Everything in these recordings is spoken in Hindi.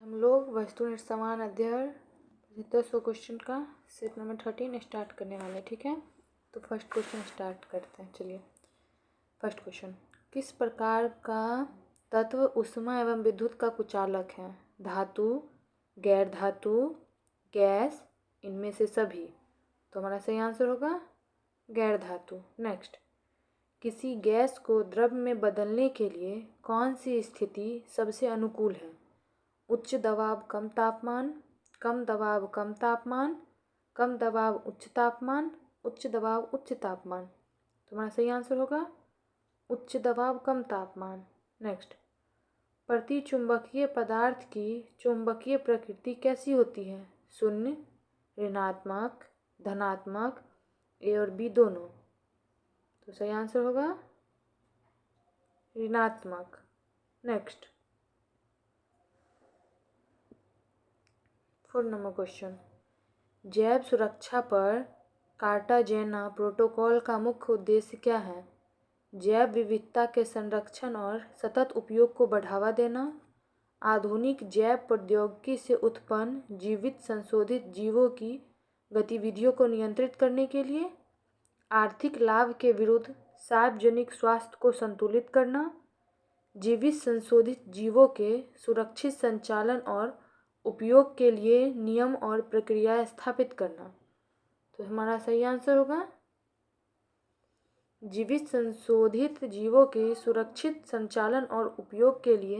हम लोग वस्तुनिष्ठ समान अध्ययन 7500 क्वेश्चन का सेट नंबर 13 स्टार्ट करने वाले हैं। ठीक है, तो फर्स्ट क्वेश्चन स्टार्ट करते हैं। चलिए, फर्स्ट क्वेश्चन, किस प्रकार का तत्व ऊष्मा एवं विद्युत का कुचालक है? धातु, गैर धातु, गैस, इनमें से सभी। तो हमारा सही आंसर होगा गैर धातु। नेक्स्ट, किसी गैस को द्रव में बदलने के लिए कौन सी स्थिति सबसे अनुकूल है? उच्च दबाव कम तापमान, कम दबाव कम तापमान, कम दबाव उच्च तापमान, उच्च दबाव उच्च तापमान। तो हमारा सही आंसर होगा उच्च दबाव कम तापमान। नेक्स्ट, प्रतिचुंबकीय पदार्थ की चुंबकीय प्रकृति कैसी होती है? शून्य, ऋणात्मक, धनात्मक, ए और बी दोनों। तो सही आंसर होगा ऋणात्मक। नेक्स्ट, 4 नंबर क्वेश्चन, जैव सुरक्षा पर कार्टाजेना प्रोटोकॉल का मुख्य उद्देश्य क्या है? जैव विविधता के संरक्षण और सतत उपयोग को बढ़ावा देना, आधुनिक जैव प्रौद्योगिकी से उत्पन्न जीवित संशोधित जीवों की गतिविधियों को नियंत्रित करने के लिए, आर्थिक लाभ के विरुद्ध सार्वजनिक स्वास्थ्य को संतुलित करना, जीवित संशोधित जीवों के सुरक्षित संचालन और उपयोग के लिए नियम और प्रक्रिया स्थापित करना। तो हमारा सही आंसर होगा जीवित संशोधित जीवों के सुरक्षित संचालन और उपयोग के लिए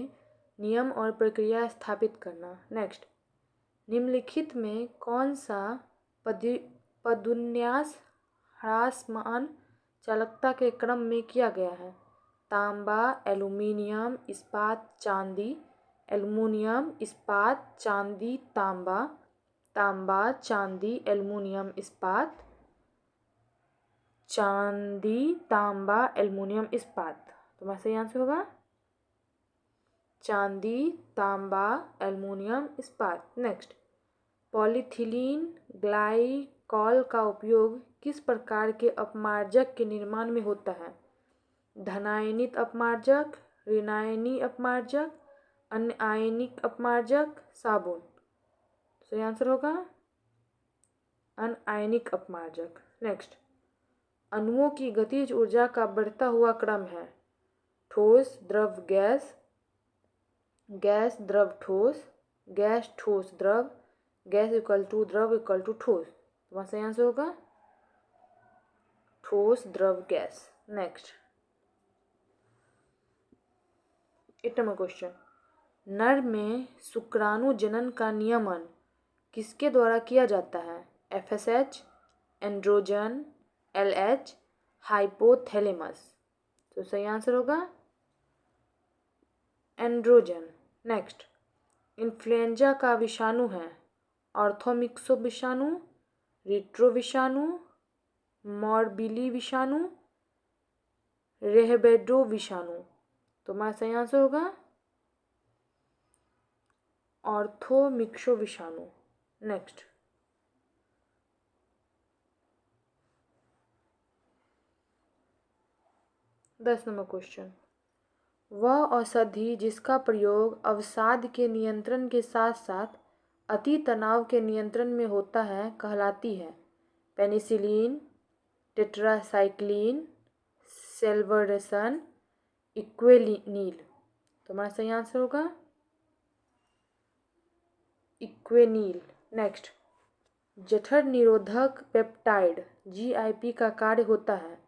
नियम और प्रक्रिया स्थापित करना। नेक्स्ट, निम्नलिखित में कौन सा पदविन्यास ह्रासमान चालकता के क्रम में किया गया है? तांबा, एल्यूमीनियम, इस्पात, चांदी, एल्यूमीनियम, इस्पात, चांदी, तांबा, तांबा, चांदी, एल्यूमीनियम, इस्पात, चांदी, तांबा, एल्यूमीनियम, इस्पात। तो हमारा सही आंसर होगा चांदी, तांबा, एल्यूमीनियम, इस्पात। नेक्स्ट, पॉलीथिलीन ग्लाइकॉल का उपयोग किस प्रकार के अपमार्जक के निर्माण में होता है? धनायनित अपमार्जक, ऋणायनी अपमार्जक, अन्य आयनिक अपमार्जक, साबुन। सही आंसर होगा अनआयनिक अपमार्जक। नेक्स्ट, अणुओं की गतिज ऊर्जा का बढ़ता हुआ क्रम है? ठोस, द्रव, गैस, गैस, द्रव, ठोस, गैस, ठोस, द्रव, गैस इक्वल टू द्रव इक्वल टू ठोस। तुम्हारा सही आंसर होगा ठोस, द्रव, गैस। नेक्स्ट, 8 नंबर क्वेश्चन, नर में शुक्राणु जनन का नियमन किसके द्वारा किया जाता है? FSH, androgen, LH, hypothalamus. तो सही आंसर होगा एंड्रोजन। नेक्स्ट, इन्फ्लुएंजा का विषाणु है? ऑर्थोमिक्सो विषाणु, रिट्रो विषाणु, मॉर्बिली विषाणु, रेहबेडो विषाणु। तो हमारा सही आंसर होगा ऑर्थोमिक्सो विषाणु। नेक्स्ट, 10 नंबर क्वेश्चन, वह औषधि जिसका प्रयोग अवसाद के नियंत्रण के साथ साथ अति तनाव के नियंत्रण में होता है कहलाती है? Penicillin, tetracycline, salvarsan, equanil. तो हमारा सही आंसर होगा इक्वेनिल। नेक्स्ट, जठर निरोधक पेप्टाइड GIP का कार्य होता है?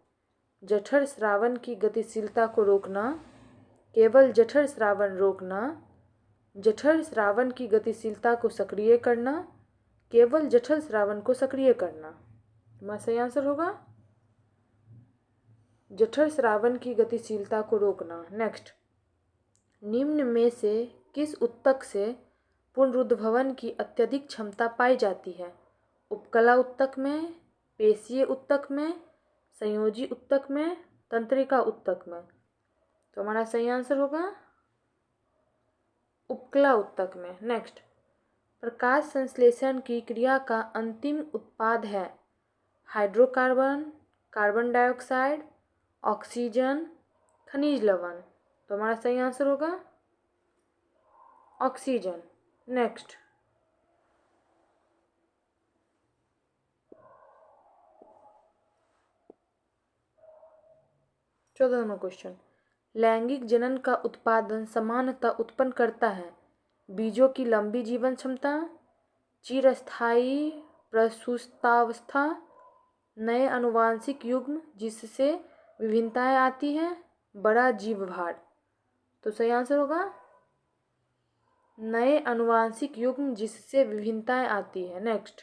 जठर स्रावन की गतिशीलता को रोकना, केवल जठर स्रावन रोकना, जठर स्रावन की गतिशीलता को सक्रिय करना, केवल जठर स्रावन को सक्रिय करना। हमारा सही आंसर होगा जठर स्रावन की गतिशीलता को रोकना। नेक्स्ट, निम्न में से किस ऊतक से पुनरुद्भवन की अत्यधिक क्षमता पाई जाती है? उपकला ऊतक में, पेशीय ऊतक में, संयोजी ऊतक में, तंत्रिका ऊतक में। तो हमारा सही आंसर होगा उपकला ऊतक में। नेक्स्ट, प्रकाश संश्लेषण की क्रिया का अंतिम उत्पाद है? हाइड्रोकार्बन, कार्बन डाइऑक्साइड, ऑक्सीजन, खनिज लवण। तो हमारा सही आंसर होगा ऑक्सीजन। नेक्स्ट 14वां क्वेश्चन, लैंगिक जनन का उत्पादन समानता उत्पन्न करता है बीजों की लंबी जीवन क्षमता, चिरस्थायी प्रसूतावस्था, नए आनुवंशिक युग्म जिससे विभिन्नताएं आती हैं, बड़ा जीव भार। तो सही आंसर होगा नए आनुवंशिक युग्म जिससे विभिन्नताएं आती है। नेक्स्ट,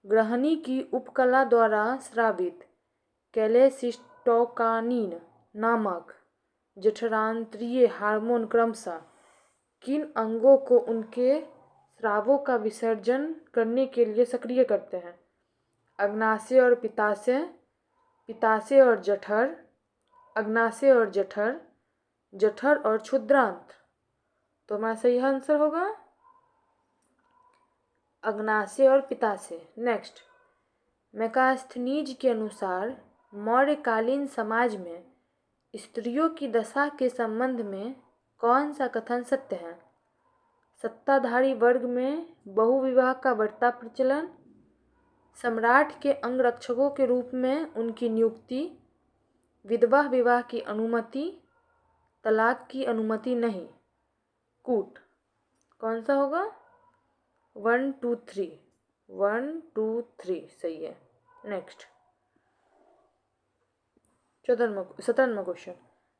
ग्रहणी की उपकला द्वारा स्रावित कैलेसिस्टोकाइनिन नामक जठरांतरीय हार्मोन क्रमशः किन अंगों को उनके स्रावों का विसर्जन करने के लिए सक्रिय करते हैं? अग्नाशय और पित्ताशय, पित्ताशय और जठर, अग्नाशय और जठर, जठर और क्षुद्रांत्र। तो हमारा सही आंसर होगा अग्नाशय और पित्ताशय। नेक्स्ट, मैकास्थनीज के अनुसार मौर्यकालीन समाज में स्त्रियों की दशा के संबंध में कौन सा कथन सत्य है? सत्ताधारी वर्ग में बहुविवाह का बढ़ता प्रचलन, सम्राट के अंगरक्षकों के रूप में उनकी नियुक्ति, विधवा विवाह की अनुमति, तलाक की अनुमति नहीं। कूट कौन सा होगा? 1 2 3 1 2 3 सही है। नेक्स्ट 17वां क्वेश्चन,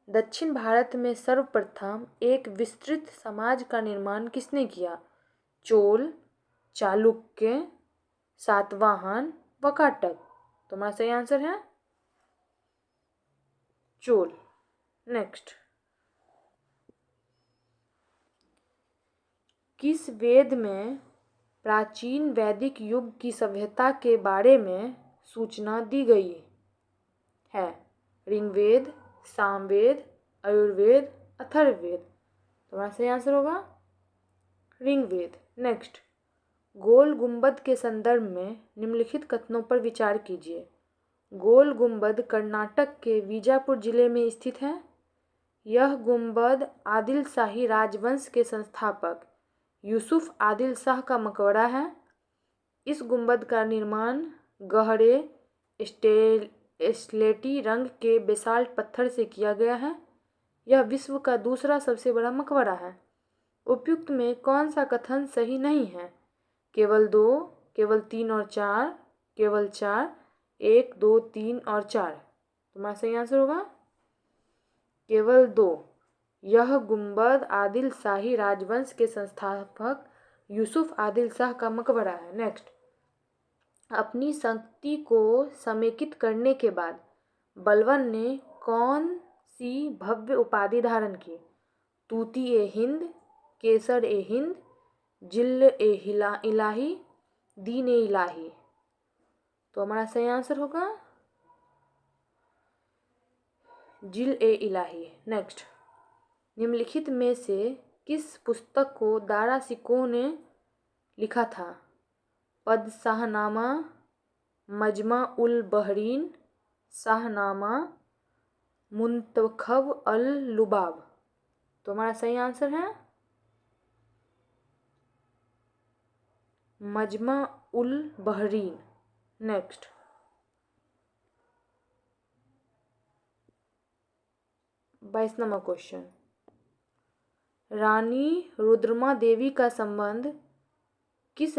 दक्षिण भारत में सर्वप्रथम एक विस्तृत समाज का निर्माण किसने किया? चोल, चालुक्य, सातवाहन, वाकाटक। तो हमारा सही आंसर है चोल। नेक्स्ट, किस वेद में प्राचीन वैदिक युग की सभ्यता के बारे में सूचना दी गई है? ऋग्वेद, सामवेद, आयुर्वेद, अथर्ववेद। तो हमारा सही आंसर होगा ऋग्वेद। नेक्स्ट, गोल गुंबद के संदर्भ में निम्नलिखित कथनों पर विचार कीजिए। गोल गुंबद कर्नाटक के बीजापुर जिले में स्थित है। यह गुंबद आदिल शाही राजवंश के संस्थापक यूसुफ आदिल शाह का मकबरा है। इस गुंबद का निर्माण गहरे स्लेटी रंग के बेसाल्ट पत्थर से किया गया है। यह विश्व का दूसरा सबसे बड़ा मकबरा है। उपयुक्त में कौन सा कथन सही नहीं है? केवल 2, केवल 3 और 4, केवल 4, 1 2 3 और 4। तुम्हारा सही आंसर होगा केवल 2। यह गुंबद आदिल शाही राजवंश के संस्थापक यूसुफ आदिल शाह का मकबरा है। नेक्स्ट, अपनी शक्ति को समेकित करने के बाद बलबन ने कौन सी भव्य उपाधि धारण की? तूती ए हिंद, केसर ए हिंद, जिल ए इलाही, दीन ए इलाही। तो हमारा सही आंसर होगा जिल ए इलाही। नेक्स्ट, निम्नलिखित में से किस पुस्तक को दारा शिकोह ने लिखा था? पद शाहनामा, मजमा उल बहरीन, शाहनामा, मुंतखब अल लुबाब। तो हमारा सही आंसर है मजमा उल बहरीन। नेक्स्ट, बाईसवां क्वेश्चन, रानी रुद्रमा देवी का संबंध किस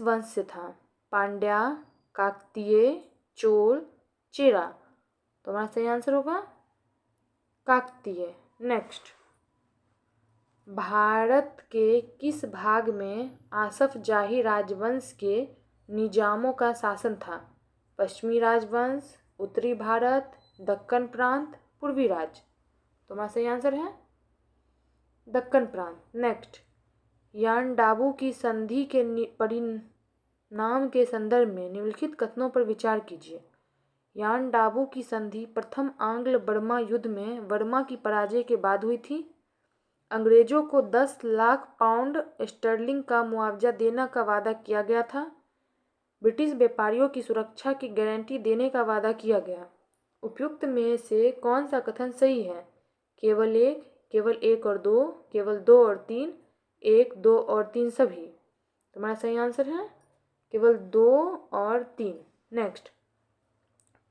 वंश से था? पांड्या, काकतीय, चोल, चेरा। तो हमारा सही आंसर होगा काकतीय। नेक्स्ट, भारत के किस भाग में आसफ जाही राजवंश के निजामों का शासन था? पश्चिमी राजवंश, उत्तरी भारत, दक्कन प्रांत, पूर्वी राज्य। तो हमारा सही आंसर है दक्कन प्रांत। नेक्स्ट, यानडाबू की संधि के परिणाम के संदर्भ में निम्नलिखित कथनों पर विचार कीजिए। यानडाबू की संधि प्रथम आंग्ल बर्मा युद्ध में बर्मा की पराजय के बाद हुई थी। अंग्रेजों को 10 लाख पाउंड स्टर्लिंग का मुआवजा देने का वादा किया गया था। ब्रिटिश व्यापारियों की सुरक्षा की गारंटी देने का वादा किया गया। उपयुक्त में से कौन सा कथन सही है? केवल 1, केवल 1 और 2, केवल 2 और 3, 1, 2 और 3 सभी। तुम्हारा सही आंसर है केवल 2 और 3। नेक्स्ट,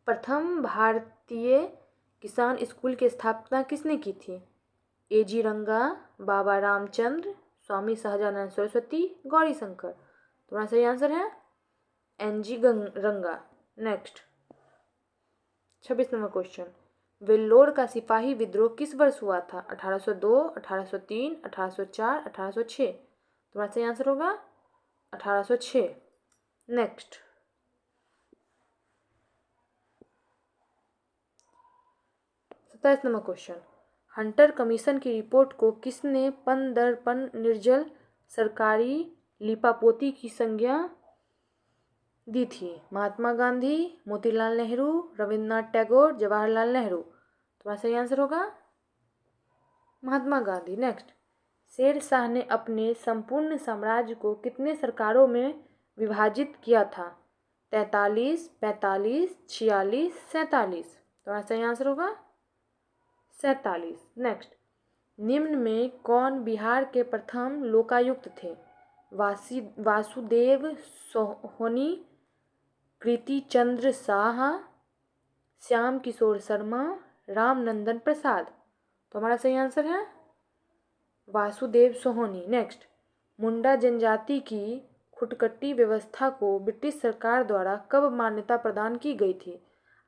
प्रथम भारतीय किसान स्कूल की स्थापना किसने की थी? A.G. रंगा, बाबा रामचंद्र, स्वामी सहजानंद सरस्वती, गौरी शंकर। तुम्हारा सही आंसर है N.G. रंगा। नेक्स्ट, 26 नंबर क्वेश्चन, वेल्लोर का सिपाही विद्रोह किस वर्ष हुआ था? 1802, 1803, 1804, 1806। तुम्हारा सही आंसर होगा 1806। Next, 27 number question, Hunter commission की रिपोर्ट को किसने पन दर पन निर्जल सरकारी लिपापोती की संज्ञा दी थी? महात्मा गांधी, मोतीलाल नेहरू, रविन्द्रनाथ टैगोर, जवाहरलाल नेहरू। तुम्हारा सही आंसर होगा महात्मा गांधी। नेक्स्ट, शेर शाह ने अपने संपूर्ण साम्राज्य को कितने सरकारों में विभाजित किया था? 43, 45, 46, 47। तुम्हारा सही आंसर होगा 47। नेक्स्ट, निम्न में कौन बिहार के प्रथम लोकायुक्त थे? वासुदेव सोहनी, कृति चंद्र शाह, श्याम किशोर शर्मा, रामनंदन प्रसाद। तो हमारा सही आंसर है वासुदेव सोहनी। नेक्स्ट, मुंडा जनजाति की खुटकटी व्यवस्था को ब्रिटिश सरकार द्वारा कब मान्यता प्रदान की गई थी?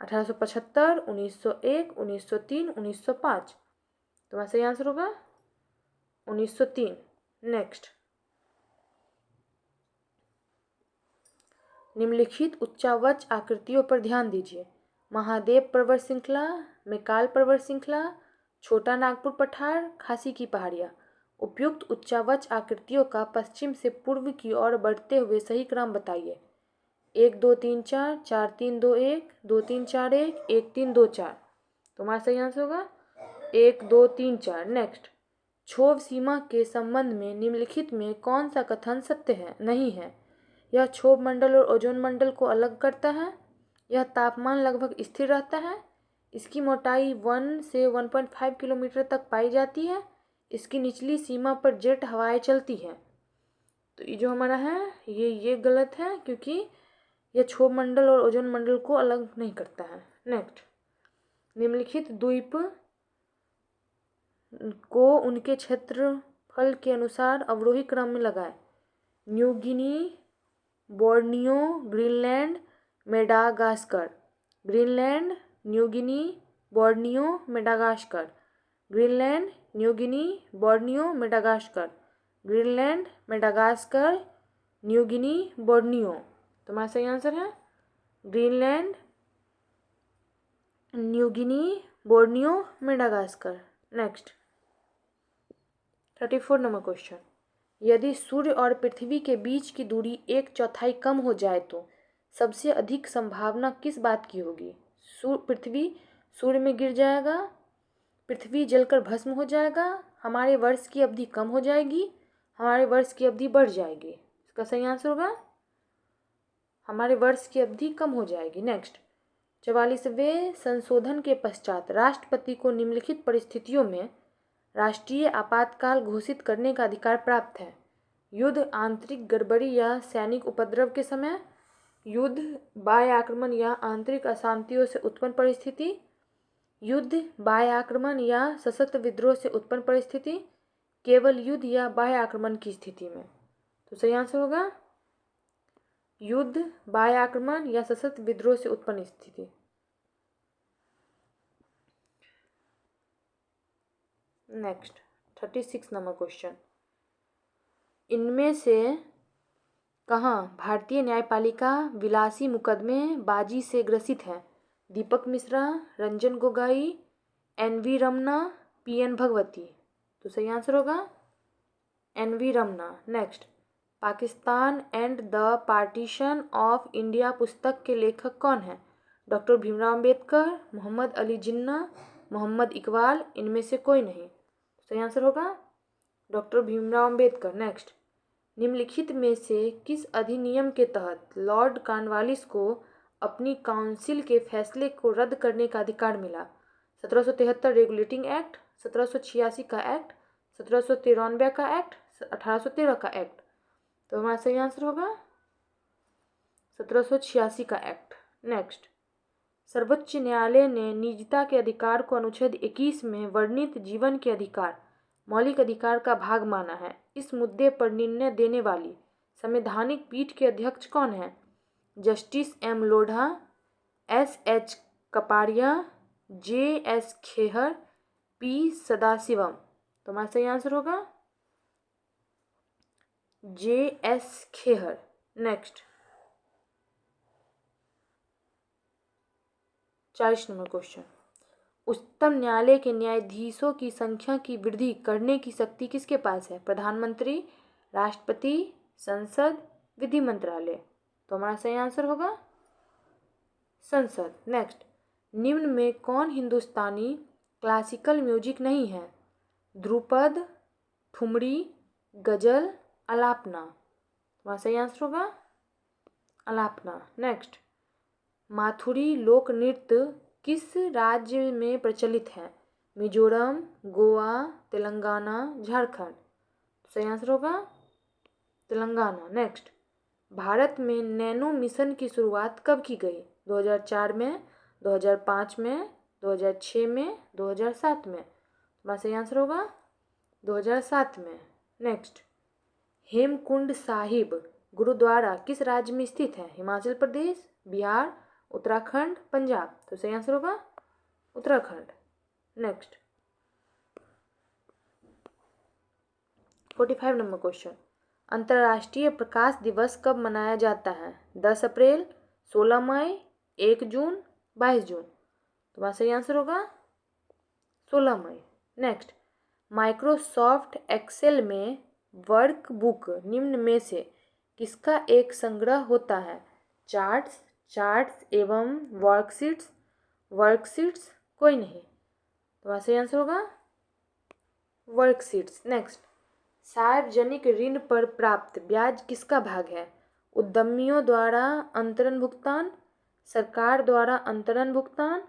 1875, 1901, 1903, 1905। तुम्हारा सही आंसर होगा 1903। नेक्स्ट, निम्नलिखित उच्चावच आकृतियों पर ध्यान दीजिए। महादेव पर्वत श्रृंखला, मैकाल पर्वत श्रृंखला, छोटा नागपुर पठार, खासी की पहाड़ियाँ। उपयुक्त उच्चावच आकृतियों का पश्चिम से पूर्व की ओर बढ़ते हुए सही क्रम बताइए। 1 2 3 4, 4 3 2 1, 2 3 4 1, 1 3 2 4। तुम्हारा सही आंसर होगा 1 2 3 4। नेक्स्ट, क्षोभ सीमा के संबंध में निम्नलिखित में कौन सा कथन सत्य है नहीं है? यह क्षोभ मंडल और ओजोन मंडल को अलग करता है। यह तापमान लगभग स्थिर रहता है। इसकी मोटाई 1 से 1.5 किलोमीटर तक पाई जाती है। इसकी निचली सीमा पर जेट हवाएं चलती हैं। तो ये जो हमारा है ये गलत है, क्योंकि यह क्षोभ मंडल और ओजोन मंडल को अलग नहीं करता है। नेक्स्ट, निम्नलिखित द्वीप को उनके क्षेत्रफल के अनुसार अवरोही क्रम में लगाएं। New Guinea, Borneo, Greenland, Madagascar. Greenland, New Guinea, Borneo, Madagascar. Greenland, New Guinea, Borneo, Madagascar. Greenland, Madagascar, New Guinea, Borneo. तुम्हारा सही आंसर है Greenland, New Guinea, Borneo, Madagascar. Next, 34 number question, यदि सूर्य और पृथ्वी के बीच की दूरी 1/4 कम हो जाए तो सबसे अधिक संभावना किस बात की होगी? पृथ्वी सूर्य में गिर जाएगा, पृथ्वी जलकर भस्म हो जाएगा, हमारे वर्ष की अवधि कम हो जाएगी, हमारे वर्ष की अवधि बढ़ जाएगी। इसका सही आंसर होगा हमारे वर्ष की अवधि कम हो जाएगी। नेक्स्ट, 44वें संशोधन के पश्चात राष्ट्रपति को निम्नलिखित परिस्थितियों में राष्ट्रीय आपातकाल घोषित करने का अधिकार प्राप्त है। युद्ध, आंतरिक गड़बड़ी या सैनिक उपद्रव के समय, युद्ध, बाह्य आक्रमण या आंतरिक अशांतियों से उत्पन्न परिस्थिति, युद्ध, बाह्य आक्रमण या सशक्त विद्रोह से उत्पन्न परिस्थिति, केवल युद्ध या बाह्य आक्रमण की स्थिति में। तो सही आंसर होगा युद्ध, बाह्य आक्रमण या सशक्त विद्रोह से उत्पन्न स्थिति। नेक्स्ट, 36 नंबर क्वेश्चन, इनमें से कहाँ भारतीय न्यायपालिका विलासी मुकदमे बाजी से ग्रसित है? दीपक मिश्रा, रंजन गोगोई, NV रमना, PN भगवती। तो सही आंसर होगा NV Ramana. Next, Pakistan and the partition of India पुस्तक के लेखक कौन हैं? डॉक्टर भीमराव अम्बेडकर, मोहम्मद अली जिन्ना, मोहम्मद इकबाल, इनमें से कोई नहीं। सही आंसर होगा डॉक्टर भीमराव अम्बेडकर। नेक्स्ट, निम्नलिखित में से किस अधिनियम के तहत लॉर्ड कॉर्नवालिस को अपनी काउंसिल के फैसले को रद्द करने का अधिकार मिला? 1773 रेगुलेटिंग एक्ट, 1786 का एक्ट, 1793 का एक्ट, 1813 का एक्ट। तो हमारा सही आंसर होगा 1786 का एक्ट। नेक्स्ट, सर्वोच्च न्यायालय ने निजता के अधिकार को अनुच्छेद 21 में वर्णित जीवन के अधिकार मौलिक अधिकार का भाग माना है। इस मुद्दे पर निर्णय देने वाली संवैधानिक पीठ के अध्यक्ष कौन है? Justice M Lodha, S H. Kapadia, J S. Khehar, P. Sadasivam. तो हमारा सही आंसर होगा J S. Khehar. Next, 40 number question, उच्चतम न्यायालय के न्यायाधीशों की संख्या की वृद्धि करने की शक्ति किसके पास है? प्रधानमंत्री, राष्ट्रपति, संसद, विधि मंत्रालय। तो हमारा सही आंसर होगा संसद। नेक्स्ट, निम्न में कौन हिंदुस्तानी क्लासिकल म्यूजिक नहीं है? ध्रुपद, ठुमरी, गजल, अलापना। हमारा सही आंसर होगा अलापना। नेक्स्ट, माथुरी लोक नृत्य किस राज्य में प्रचलित है? मिजोरम, गोवा, तेलंगाना, झारखंड। सही आंसर होगा तेलंगाना। नेक्स्ट, भारत में नैनो मिशन की शुरुआत कब की गई? 2004 में, 2005 में, 2006 में, 2007 में। हमारा सही आंसर होगा 2007 में। नेक्स्ट, हेमकुंड साहिब गुरुद्वारा किस राज्य में स्थित है? हिमाचल प्रदेश, बिहार, उत्तराखंड, पंजाब। तो सही आंसर होगा उत्तराखंड। नेक्स्ट, 45 नंबर क्वेश्चन, अंतर्राष्ट्रीय प्रकाश दिवस कब मनाया जाता है? 10 अप्रैल, 16 मई, 1 जून, 22 जून। तो वहाँ सही आंसर होगा 16 मई। नेक्स्ट, माइक्रोसॉफ्ट एक्सेल में वर्कबुक निम्न में से किसका एक संग्रह होता है? चार्ट्स एवं वर्कशीट्स कोई नहीं। तो वहाँ सही आंसर होगा वर्कशीट्स। नेक्स्ट, सार्वजनिक ऋण पर प्राप्त ब्याज किसका भाग है? उद्यमियों द्वारा अंतरण भुगतान, सरकार द्वारा अंतरण भुगतान,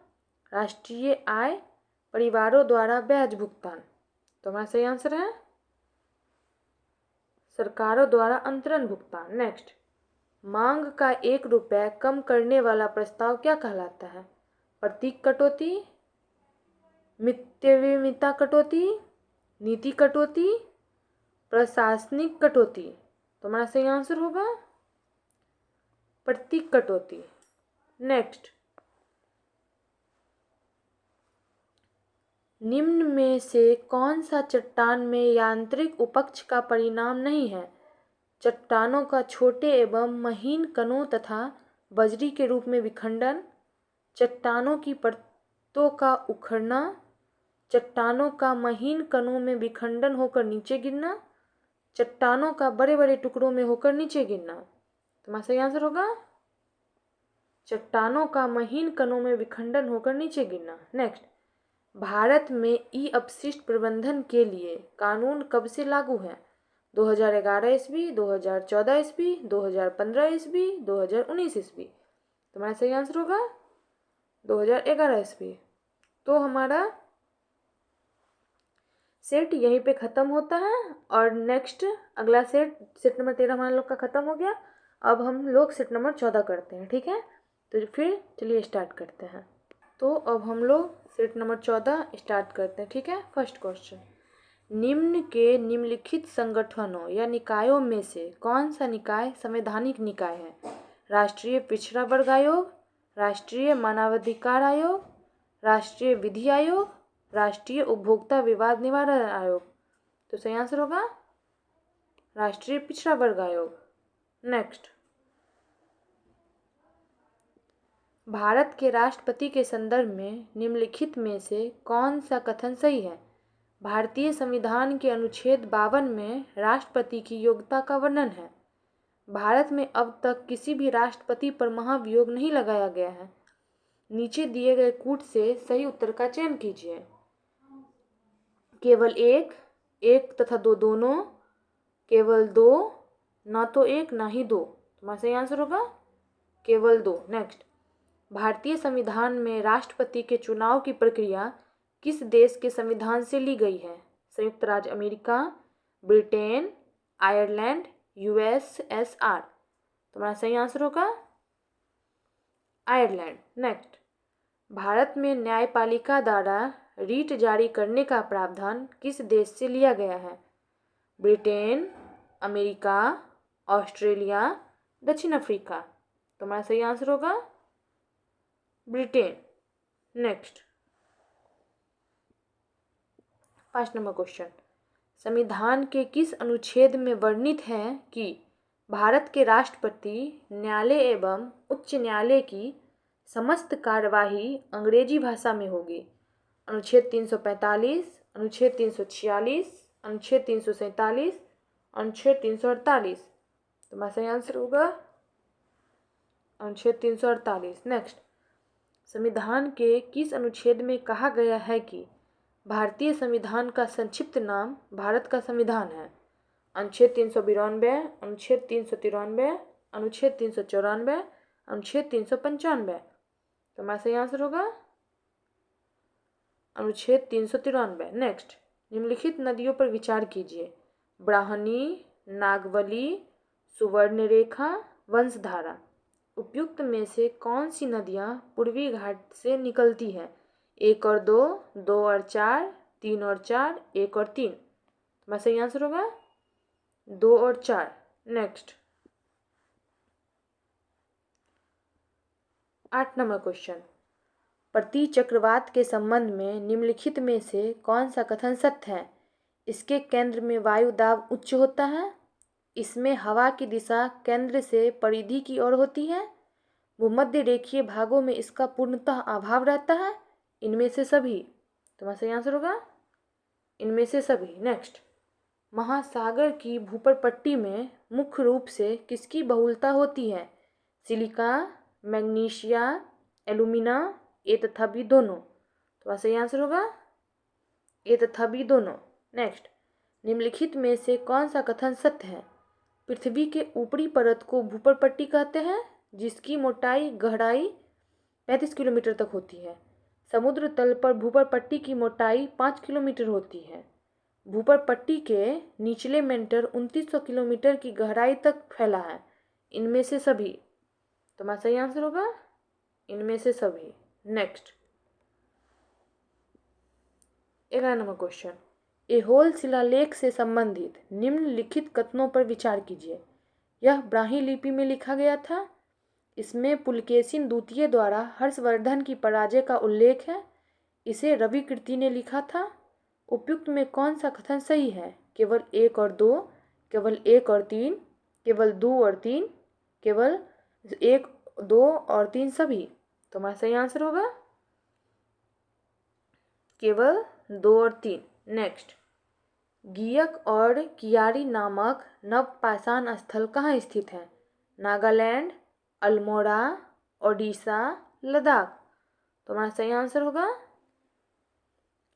राष्ट्रीय आय, परिवारों द्वारा ब्याज भुगतान। तो हमारा सही आंसर है सरकारों द्वारा अंतरण भुगतान। नेक्स्ट, मांग का 1 रुपया कम करने वाला प्रस्ताव क्या कहलाता है? प्रतीक कटौती, मितव्ययिता कटौती, नीति कटौती, प्रशासनिक कटौती। तो हमारा सही आंसर होगा प्रतीक कटौती। नेक्स्ट, निम्न में से कौन सा चट्टान में यांत्रिक उपज का परिणाम नहीं है? चट्टानों का छोटे एवं महीन कणों तथा बजरी के रूप में विखंडन, चट्टानों की परतों का उखड़ना, चट्टानों का महीन कणों में विखंडन होकर नीचे गिरना, चट्टानों का बड़े बड़े टुकड़ों में होकर नीचे गिरना। तुम्हारा सही आंसर होगा चट्टानों का महीन कणों में विखंडन होकर नीचे गिरना। नेक्स्ट, भारत में ई अपशिष्ट प्रबंधन के लिए कानून कब से लागू है? 2011 ईस्वी, 2014 ईस्वी, 2015 ईस्वी, 2019 ईस्वी। तुम्हारा सही आंसर होगा 2011 ईस्वी। तो हमारा सेट यहीं पे ख़त्म होता है और नेक्स्ट अगला सेट नंबर 13 हमारा लोग का ख़त्म हो गया। अब हम लोग सेट नंबर 14 करते हैं, ठीक है। तो फिर चलिए स्टार्ट करते हैं। तो अब हम लोग सेट नंबर 14 स्टार्ट करते हैं, ठीक है। फर्स्ट क्वेश्चन, निम्न के निम्नलिखित संगठनों या निकायों में से कौन सा निकाय संवैधानिक निकाय है? राष्ट्रीय पिछड़ा वर्ग आयोग, राष्ट्रीय मानवाधिकार आयोग, राष्ट्रीय विधि आयोग, राष्ट्रीय उपभोक्ता विवाद निवारण आयोग। तो सही आंसर होगा राष्ट्रीय पिछड़ा वर्ग आयोग। नेक्स्ट, भारत के राष्ट्रपति के संदर्भ में निम्नलिखित में से कौन सा कथन सही है? भारतीय संविधान के अनुच्छेद 52 में राष्ट्रपति की योग्यता का वर्णन है। भारत में अब तक किसी भी राष्ट्रपति पर महाभियोग नहीं लगाया गया है। नीचे दिए गए कूट से सही उत्तर का चयन कीजिए। केवल एक तथा दो दोनों, केवल दो, ना तो एक ना ही दो। तुम्हारा सही आंसर होगा केवल दो। नेक्स्ट, भारतीय संविधान में राष्ट्रपति के चुनाव की प्रक्रिया किस देश के संविधान से ली गई है? संयुक्त राज्य अमेरिका, ब्रिटेन, आयरलैंड, USSR। तुम्हारा सही आंसर होगा आयरलैंड। नेक्स्ट, भारत में न्यायपालिका द्वारा रीट जारी करने का प्रावधान किस देश से लिया गया है? ब्रिटेन, अमेरिका, ऑस्ट्रेलिया, दक्षिण अफ्रीका। तुम्हारा सही आंसर होगा ब्रिटेन। नेक्स्ट, 5 नंबर क्वेश्चन, संविधान के किस अनुच्छेद में वर्णित है कि भारत के राष्ट्रपति न्यायालय एवं उच्च न्यायालय की समस्त कार्यवाही अंग्रेजी भाषा में होगी? अनुच्छेद 345, अनुच्छेद 346, अनुच्छेद 347, अनुच्छेद 348। तुम्हारा सही आंसर होगा अनुच्छेद 348। नेक्स्ट, संविधान के किस अनुच्छेद में कहा गया है कि भारतीय संविधान का संक्षिप्त नाम भारत का संविधान है? अनुच्छेद 392, अनुच्छेद 393, अनुच्छेद 394, अनुच्छेद 395। तुम्हारा सही आंसर होगा अनुच्छेद 393। नेक्स्ट, निम्नलिखित नदियों पर विचार कीजिए। ब्राह्मणी, नागवली, सुवर्णरेखा, वंशधारा। उपयुक्त में से कौन सी नदियाँ पूर्वी घाट से निकलती हैं? 1 और 2, 2 और 4, 3 और 4, 1 और 3। तुम्हारा सही आंसर होगा 2 और 4। नेक्स्ट, 8 नंबर क्वेश्चन, प्रति चक्रवात के संबंध में निम्नलिखित में से कौन सा कथन सत्य है? इसके केंद्र में वायु दाब उच्च होता है, इसमें हवा की दिशा केंद्र से परिधि की ओर होती है, भूमध्य रेखीय भागों में इसका पूर्णतः अभाव रहता है, इनमें से सभी। तुम्हारा सही आंसर होगा इनमें से सभी। नेक्स्ट, महासागर की भूपर पट्टी में मुख्य रूप से किसकी बहुलता होती है? सिलिका, मैग्नीशिया, एल्यूमिना, ए तथा बी दोनों। तो सही आंसर होगा ए तथा बी दोनों। नेक्स्ट, निम्नलिखित में से कौन सा कथन सत्य है? पृथ्वी के ऊपरी परत को भूपर पट्टी कहते हैं, जिसकी मोटाई गहराई 35 किलोमीटर तक होती है। समुद्र तल पर भूपर पट्टी की मोटाई 5 किलोमीटर होती है। भूपर पट्टी के निचले मेंटर 2900 किलोमीटर की गहराई तक फैला है, इनमें से सभी। तुम्हारा सही आंसर होगा इनमें से सभी। नेक्स्ट, 11 नंबर क्वेश्चन, ऐहोल शिलालेख से संबंधित निम्नलिखित कथनों पर विचार कीजिए। यह ब्राह्मी लिपि में लिखा गया था। इसमें पुलकेशिन द्वितीय द्वारा हर्षवर्धन की पराजय का उल्लेख है। इसे रवि कीर्ति ने लिखा था। उपयुक्त में कौन सा कथन सही है? केवल 1 और 2, केवल 1 और 3, केवल 2 और 3, केवल 1, 2 और 3 सभी। तुम्हारा सही आंसर होगा केवल 2 और 3। नेक्स्ट, गियक और कियारी नामक नवपाषाण स्थल कहाँ स्थित है? नागालैंड, अल्मोड़ा, ओडिशा, लद्दाख। तुम्हारा सही आंसर होगा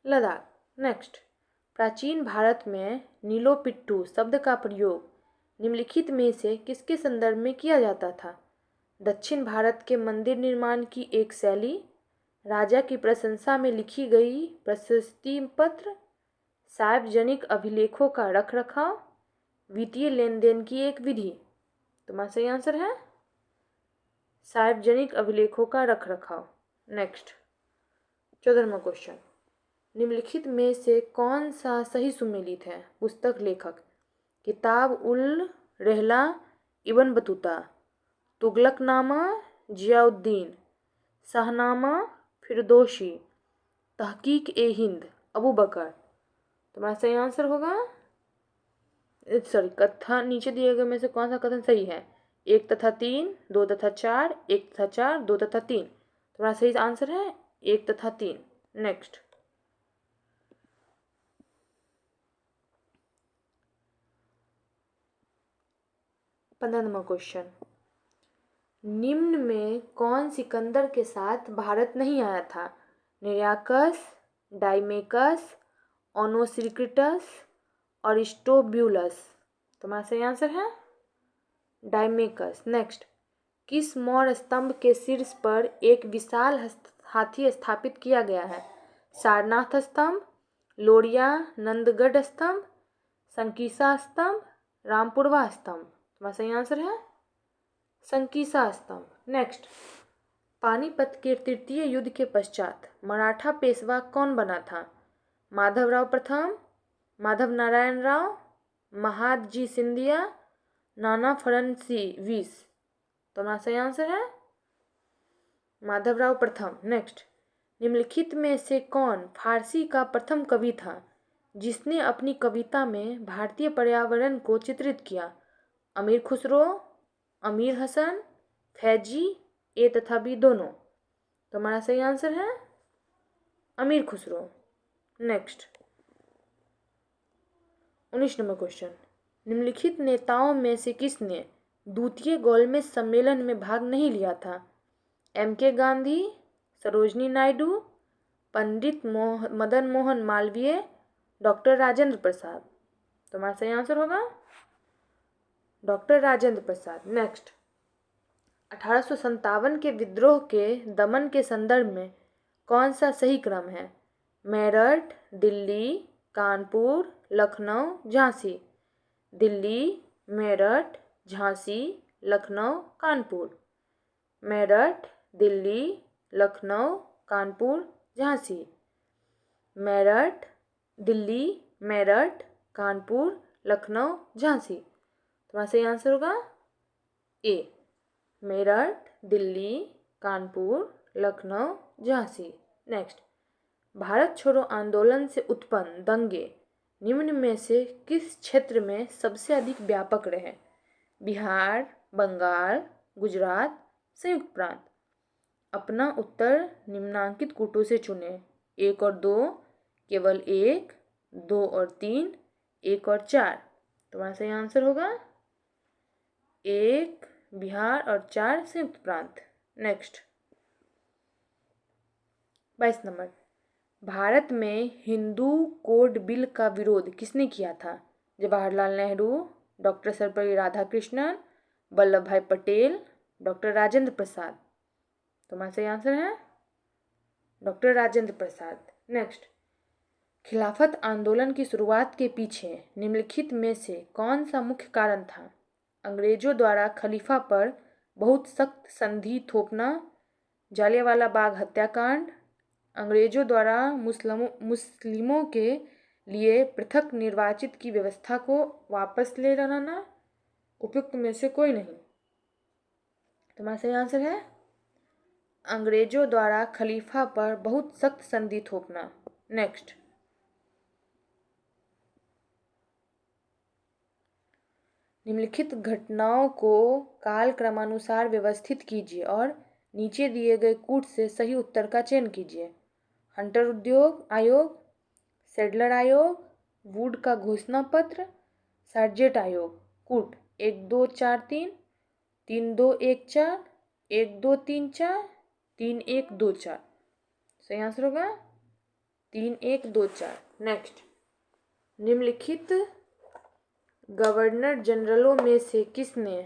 लद्दाख। नेक्स्ट, प्राचीन भारत में नीलोपिट्टू शब्द का प्रयोग निम्नलिखित में से किसके संदर्भ में किया जाता था? दक्षिण भारत के मंदिर निर्माण की एक शैली, राजा की प्रशंसा में लिखी गई प्रशस्ति पत्र, सार्वजनिक अभिलेखों का रखरखाव, वित्तीय लेन देन की एक विधि। तुम्हारा सही आंसर है सार्वजनिक अभिलेखों का रखरखाव। नेक्स्ट, 14वां क्वेश्चन, निम्नलिखित में से कौन सा सही सुमेलित है? पुस्तक लेखक, किताब उल रहला इब्न बतूता, तुगलकनामा जियाउद्दीन, शाहनामा फिरदौसी, तहकीक ए हिंद अबू बकर। तुम्हारा सही आंसर होगा कथन नीचे दिए गए में से कौन सा कथन सही है? 1 तथा 3, 2 तथा 4, 1 तथा 4, 2 तथा 3। तुम्हारा सही आंसर है 1 तथा 3। नेक्स्ट, 15 नंबर क्वेश्चन, निम्न में कौन सिकंदर के साथ भारत नहीं आया था? निरयाकस, डाइमेकस, ओनोसिक्रिटस, अरिस्टोब्यूलस। तुम्हारा सही आंसर है डाइमेकस। नेक्स्ट, किस मौर्य स्तंभ के शीर्ष पर एक विशाल हाथी स्थापित किया गया है? सारनाथ स्तंभ, लोरिया नंदगढ़ स्तंभ, संकीसा स्तंभ, रामपुरवा स्तंभ। तुम्हारा सही आंसर है संकीसा स्तंभ। नेक्स्ट, पानीपत के तृतीय युद्ध के पश्चात मराठा पेशवा कौन बना था? माधवराव प्रथम, माधव नारायण राव, महादजी सिंधिया, नाना फड़नवीस। तुम्हारा सही आंसर है माधवराव प्रथम। नेक्स्ट, निम्नलिखित में से कौन फारसी का प्रथम कवि था जिसने अपनी कविता में भारतीय पर्यावरण को चित्रित किया? अमीर खुसरो, अमीर हसन, फैजी, ए तथा बी दोनों। तुम्हारा सही आंसर है अमीर खुसरो। नेक्स्ट, 19 नंबर क्वेश्चन, निम्नलिखित नेताओं में से किसने द्वितीय गोलमेज सम्मेलन में भाग नहीं लिया था? M.K. गांधी, सरोजनी नायडू, पंडित मदन मोहन मालवीय, डॉक्टर राजेंद्र प्रसाद। तुम्हारा सही आंसर होगा डॉक्टर राजेंद्र प्रसाद। नेक्स्ट, 1857 के विद्रोह के दमन के संदर्भ में कौन सा सही क्रम है? मेरठ, दिल्ली, कानपुर, लखनऊ, झांसी। दिल्ली, मेरठ, झांसी, लखनऊ, कानपुर। मेरठ, दिल्ली, लखनऊ, कानपुर, झांसी। मेरठ, दिल्ली, मेरठ, कानपुर, लखनऊ, झांसी। तुम्हारा सही आंसर होगा ए, मेरठ, दिल्ली, कानपुर, लखनऊ, झांसी। नेक्स्ट, भारत छोड़ो आंदोलन से उत्पन्न दंगे निम्न में से किस क्षेत्र में सबसे अधिक व्यापक रहे? बिहार, बंगाल, गुजरात, संयुक्त प्रांत। अपना उत्तर निम्नांकित कूटों से चुनें। 1 और 2, केवल 1, 2 और 3, 1 और 4। तुम्हारा सही आंसर होगा 1 बिहार और 4 संयुक्त प्रांत। नेक्स्ट, 22 नंबर, भारत में हिंदू कोड बिल का विरोध किसने किया था? जवाहरलाल नेहरू, डॉक्टर सर्वपल्ली राधाकृष्णन, वल्लभ भाई पटेल, डॉक्टर राजेंद्र प्रसाद। तुम्हारा सही आंसर है डॉक्टर राजेंद्र प्रसाद। नेक्स्ट, खिलाफत आंदोलन की शुरुआत के पीछे निम्नलिखित में से कौन सा मुख्य कारण था? अंग्रेजों द्वारा खलीफा पर बहुत सख्त संधि थोपना, जालियांवाला बाग हत्याकांड, अंग्रेजों द्वारा मुस्लिमों के लिए पृथक निर्वाचित की व्यवस्था को वापस ले लाना। उपयुक्त में से कोई नहीं। तुम्हारा सही आंसर है अंग्रेजों द्वारा खलीफा पर बहुत सख्त संधि थोपना। नेक्स्ट, निम्नलिखित घटनाओं को काल क्रमानुसार व्यवस्थित कीजिए और नीचे दिए गए कूट से सही उत्तर का चयन कीजिए। हंटर उद्योग आयोग, सेडलर आयोग, वुड का घोषणा पत्र, सार्जेंट आयोग। कूट 1 2 4 3, 3 2 1 4, 1 2 3 4, 3 1 2 4। सही आंसर होगा 3 1 2 4। नेक्स्ट, निम्नलिखित गवर्नर जनरलों में से किसने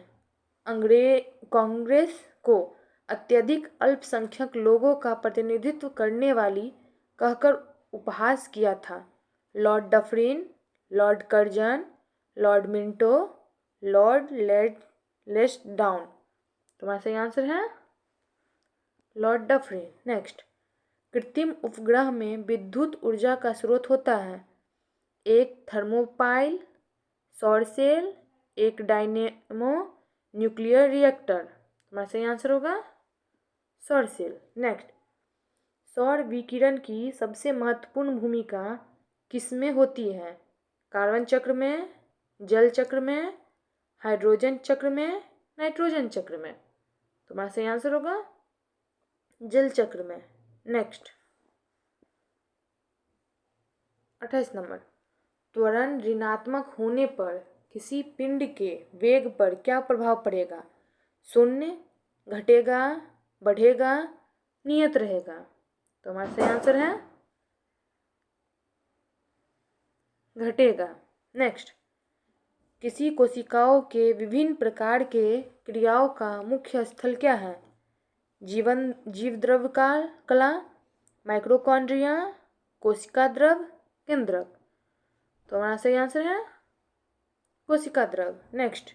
कांग्रेस को अत्यधिक अल्पसंख्यक लोगों का प्रतिनिधित्व करने वाली कहकर उपहास किया था? Lord Dufferin, Lord Curzon, Lord Minto, Lord Lansdowne. तुम्हारा सही आंसर है लॉर्ड डफरिन। नेक्स्ट, कृत्रिम उपग्रह में विद्युत ऊर्जा का स्रोत होता है? एक थर्मोपाइल, सौर सेल, एक डायनेमो, न्यूक्लियर रिएक्टर। तुम्हारा सही आंसर होगा सौर सेल। नेक्स्ट, सौर विकिरण की सबसे महत्वपूर्ण भूमिका किसमें होती है? कार्बन चक्र में, जल चक्र में, हाइड्रोजन चक्र में, नाइट्रोजन चक्र में। तुम्हारा सही आंसर होगा जल चक्र में। नेक्स्ट, 28 नंबर, त्वरण ऋणात्मक होने पर किसी पिंड के वेग पर क्या प्रभाव पड़ेगा? शून्य, घटेगा, बढ़ेगा, नियत रहेगा। तो हमारा सही आंसर है घटेगा। नेक्स्ट, किसी कोशिकाओं के विभिन्न प्रकार के क्रियाओं का मुख्य स्थल क्या है? जीव द्रव का कला, माइक्रोकॉन्ड्रिया, कोशिका द्रव, केंद्रक। तो हमारा सही आंसर है कोशिका द्रव। नेक्स्ट,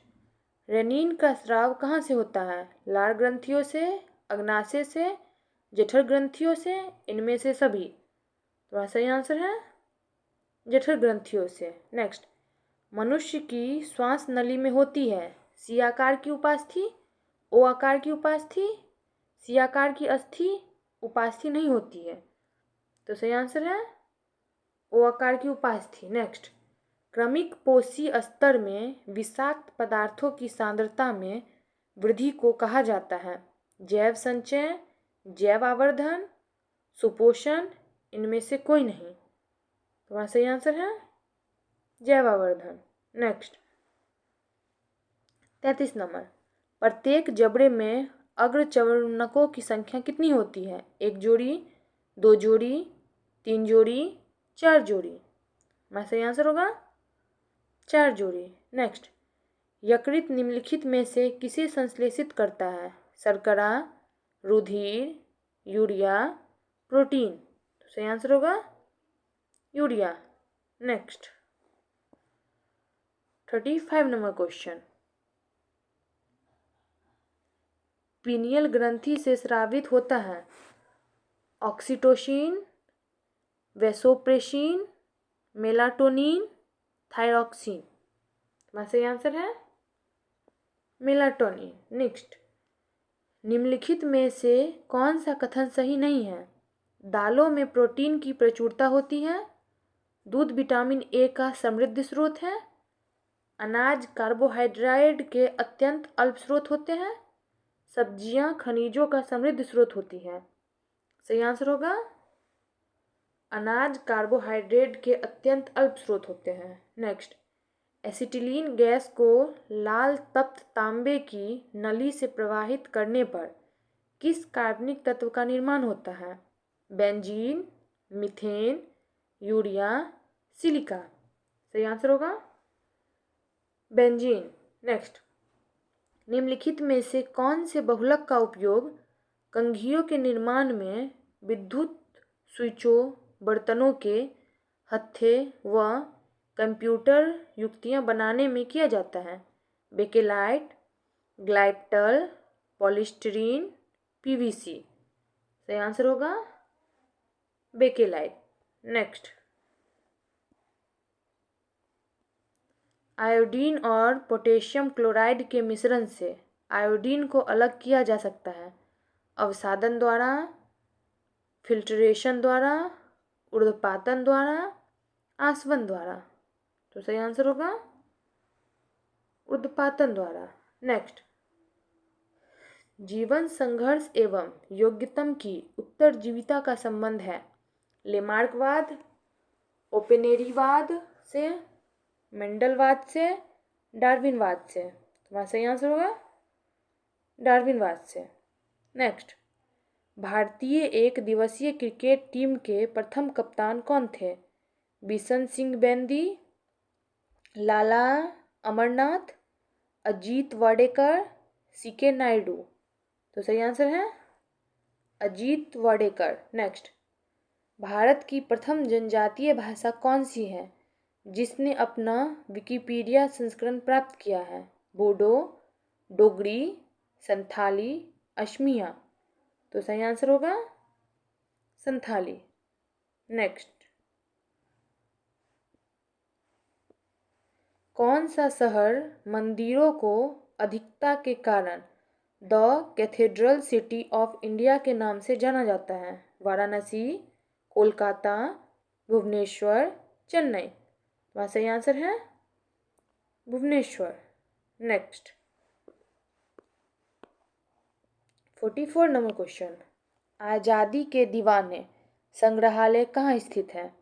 रेनिन का स्राव कहाँ से होता है? लार ग्रंथियों से, अग्नाशय से, जठर ग्रंथियों से, इनमें से सभी। तो सही आंसर है जठर ग्रंथियों से। नेक्स्ट, मनुष्य की श्वास नली में होती है सी आकार की उपास्थि, ओ आकार की उपास्थि, सी आकार की अस्थि, उपास्थि नहीं होती है। तो सही आंसर है ओ आकार की उपास्थि। नेक्स्ट, क्रमिक पोषी स्तर में विषाक्त पदार्थों की सांद्रता में वृद्धि को कहा जाता है? जैव संचय, जैव आवर्धन, सुपोषण, इनमें से कोई नहीं। तो सही आंसर है जैव आवर्धन। नेक्स्ट, 33 नंबर, प्रत्येक जबड़े में अग्रचर्वणकों की संख्या कितनी होती है? 1 जोड़ी, 2 जोड़ी, 3 जोड़ी, 4 जोड़ी। सही आंसर होगा 4 जोड़ी। नेक्स्ट, यकृत निम्नलिखित में से किसे संश्लेषित करता है? शर्करा, रुधिर, यूरिया, प्रोटीन। तो सही आंसर होगा urea. Next, 35 number question, pineal ग्रंथि से स्रावित होता है ऑक्सीटोसिन, वैसोप्रेसिन, मेलाटोनिन, थायरॉक्सिन। सही आंसर है मेलाटोनिन। नेक्स्ट, निम्नलिखित में से कौन सा कथन सही नहीं है? दालों में प्रोटीन की प्रचुरता होती है, दूध विटामिन ए का समृद्ध स्रोत है, अनाज कार्बोहाइड्रेट के अत्यंत अल्प स्रोत होते हैं, सब्जियां खनिजों का समृद्ध स्रोत होती है। सही आंसर होगा अनाज कार्बोहाइड्रेट के अत्यंत अल्प स्रोत होते हैं। नेक्स्ट, एसिटिलीन गैस को लाल तप्त तांबे की नली से प्रवाहित करने पर किस कार्बनिक तत्व का निर्माण होता है? Benzene, methane, urea, silica. सही आंसर होगा बेंजीन। नेक्स्ट, निम्नलिखित में से कौन से बहुलक का उपयोग कंघियों के निर्माण में विद्युत स्विचों, बर्तनों के हत्थे व कंप्यूटर युक्तियां बनाने में किया जाता है? Bakelite, glyptal, polystyrene, PVC. सही आंसर होगा बेकेलाइट। नेक्स्ट, आयोडीन और पोटेशियम क्लोराइड के मिश्रण से आयोडीन को अलग किया जा सकता है? अवसादन द्वारा, फिल्ट्रेशन द्वारा, ऊर्ध्वपातन द्वारा, आसवन द्वारा। तो सही आंसर होगा ऊर्ध्वपातन द्वारा। नेक्स्ट, जीवन संघर्ष एवं योग्यतम की उत्तरजीविता का संबंध है लेमार्कवाद, ओपेनेरीवाद से, मेंडलवाद से, डार्विनवाद से। तुम्हारा सही आंसर होगा डार्विनवाद से। नेक्स्ट, भारतीय एक दिवसीय क्रिकेट टीम के प्रथम कप्तान कौन थे? बिशन सिंह बेंदी, लाला अमरनाथ, अजीत वाडेकर, सीके नायडू। तो सही आंसर है अजीत वाडेकर। नेक्स्ट, भारत की प्रथम जनजातीय भाषा कौन सी है जिसने अपना विकिपीडिया संस्करण प्राप्त किया है? बोडो, डोगरी, संथाली, असमिया। तो सही आंसर होगा संथाली। नेक्स्ट, कौन सा शहर मंदिरों को अधिकता के कारण the cathedral city of India के नाम से जाना जाता है? वाराणसी, कोलकाता, भुवनेश्वर, चेन्नई। वहाँ सही आंसर है भुवनेश्वर। नेक्स्ट, 44 नंबर क्वेश्चन, आज़ादी के दीवाने संग्रहालय कहाँ स्थित है?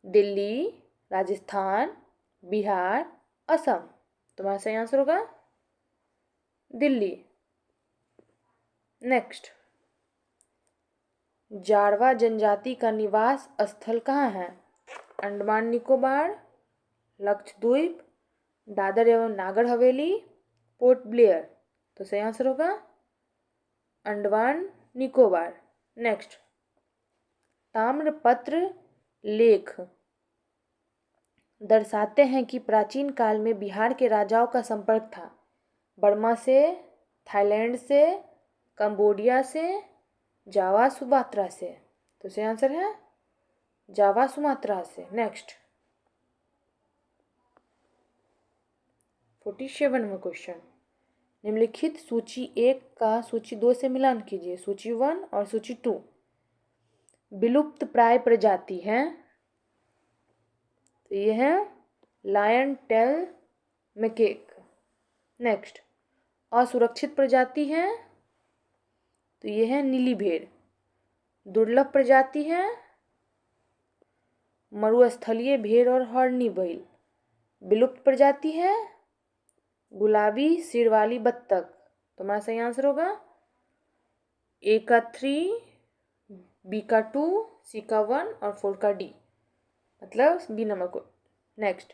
दिल्ली, राजस्थान, बिहार, असम। तुम्हारा सही आंसर होगा दिल्ली। नेक्स्ट, जारवा जनजाति का निवास स्थल कहाँ है? अंडमान निकोबार, लक्षद्वीप, दादर एवं नागर हवेली, पोर्ट ब्लेयर। तो सही आंसर होगा अंडमान निकोबार। नेक्स्ट, ताम्रपत्र लेख दर्शाते हैं कि प्राचीन काल में बिहार के राजाओं का संपर्क था बर्मा से, थाईलैंड से, कंबोडिया से, जावा सुमात्रा से। तो सही आंसर है जावा सुमात्रा से। नेक्स्ट 47वां क्वेश्चन, निम्नलिखित सूची 1 का सूची 2 से मिलान कीजिए। सूची 1 और सूची 2 विलुप्त प्राय प्रजाति हैं, तो ये है लायन टेल मैकेक। नेक्स्ट असुरक्षित प्रजाति है, तो ये है नीली भेड़। दुर्लभ प्रजाति है मरुस्थलीय भेड़ और हॉर्नी बैल। विलुप्त प्रजाति है गुलाबी सिर वाली बत्तख। तुम्हारा सही आंसर होगा ए का 3, बी का 2, सी का 1 और 4 का डी, मतलब बी नंबर को। नेक्स्ट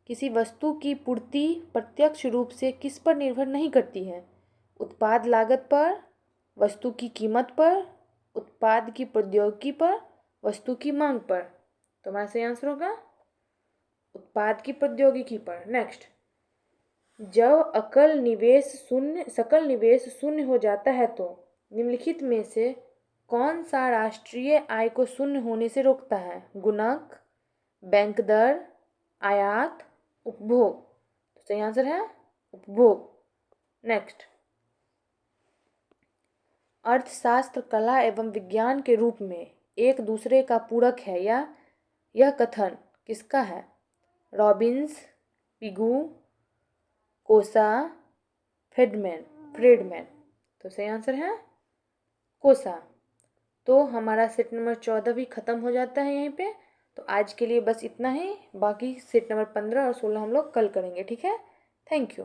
किसी वस्तु की पूर्ति प्रत्यक्ष रूप से किस पर निर्भर नहीं करती है? उत्पाद लागत पर, वस्तु की कीमत पर, उत्पाद की प्रौद्योगिकी पर, वस्तु की मांग पर। तुम्हारा सही आंसर होगा उत्पाद की प्रौद्योगिकी पर। नेक्स्ट जब सकल निवेश शून्य हो जाता है तो निम्नलिखित में से कौन सा राष्ट्रीय आय को शून्य होने से रोकता है? गुणक, बैंक दर, आयात, उपभोग। तो सही आंसर है उपभोग। नेक्स्ट अर्थशास्त्र कला एवं विज्ञान के रूप में एक दूसरे का पूरक है या यह कथन किसका है? रॉबिन्स, पिगू, कोसा, फ्रेडमैन। तो सही आंसर है कोसा। तो हमारा सेट नंबर 14 भी ख़त्म हो जाता है यहीं पे। तो आज के लिए बस इतना ही, बाकी सेट नंबर 15 और 16 हम लोग कल करेंगे। ठीक है, थैंक यू।